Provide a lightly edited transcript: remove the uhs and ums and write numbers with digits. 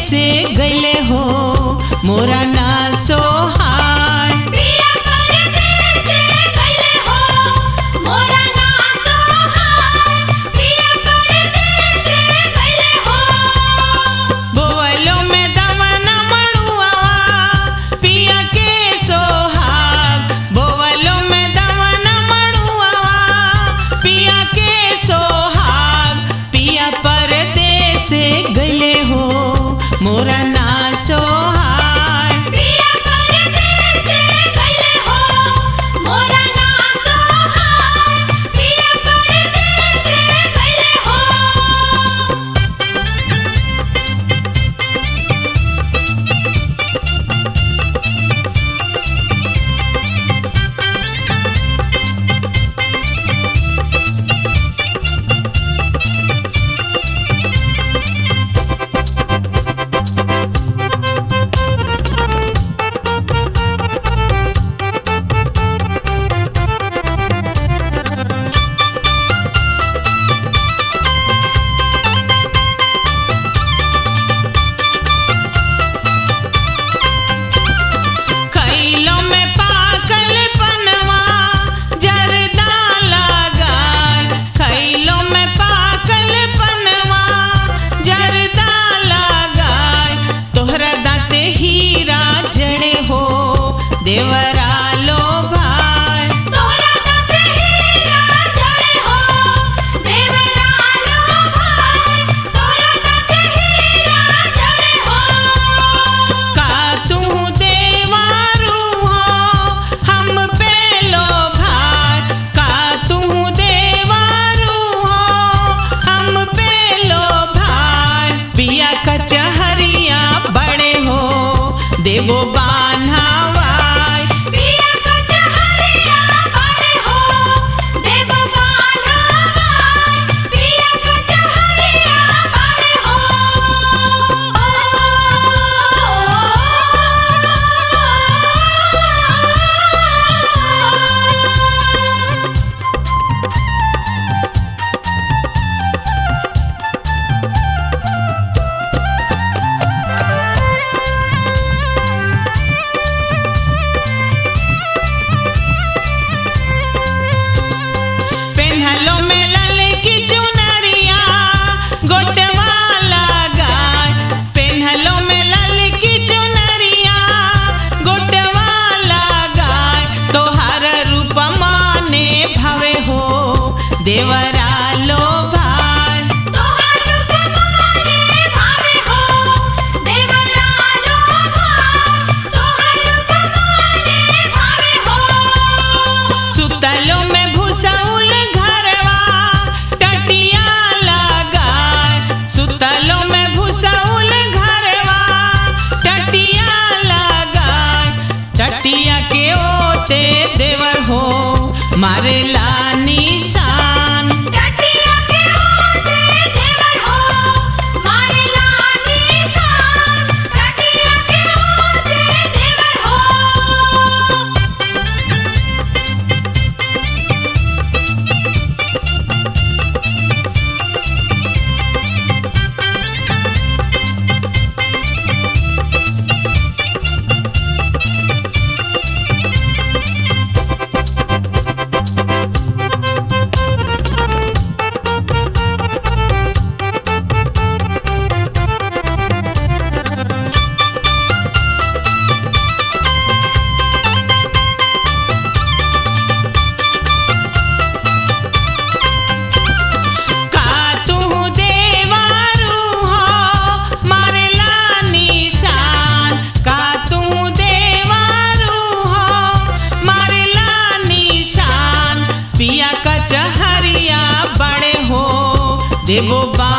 परदेसे गइले हो मोरा ना सोहाय। पिया परदेसे गइले हो मोरा ना सोहाय। पिया परदेसे गइले हो। बोवलो में दमना मड़ुआ पिया के सोहाग। बोवलो में दमना मड़ुआ पिया के सोहाग। पिया परदेसे गइले हो मोरा ना सोहाय। पिया परदेसे गइले हो मोरा ना सोहाय। पिया परदेसे गइले हो। खइलो में पाकल पनवा जरदा लगाय। खइलो में पाकल पनवा जरदा लगाय। तोहरा दाँते हीरा जड़े हो देवरा लो भाई। तोरा दाँते हीरा जड़े हो देवरा लो भाई। तोरा दाँते हीरा जड़े हो। का तू देवारू हो हम पे लो भाई। का तू देवारू हो हम पे लो भाई। पिया कचहरिया बड़े हो देवो बान्हावाय। पिया कचहरिया बड़े हो देव बान्हावाय। पिया कचहरिया बड़े हो। पेन्हलो में लाल की चुनरिया गोटवा लगाय। पेन्हलो में लाल की चुनरिया गोटवा लगाय। तोहार रूप माने भावे हो देवरा लो भाई। तोहार रूप माने भावे हो देवरा लो भाई। तोहार रूप माने भावे हो। सुतलो में भूसाउल घरवा टटिया लगाय। सुतलो में भूसाउल घरवा टटिया लगाय। टटिया के ओते देवर हो मारेला निशान। टटिया के ओते देवर हो मारेला निशान। टटिया के ओते देवर हो। का तू देवारू हो मारेला निशान। का तू देवारू हो मारेला निशान। पिया कचहरिया बड़े हो देवो बा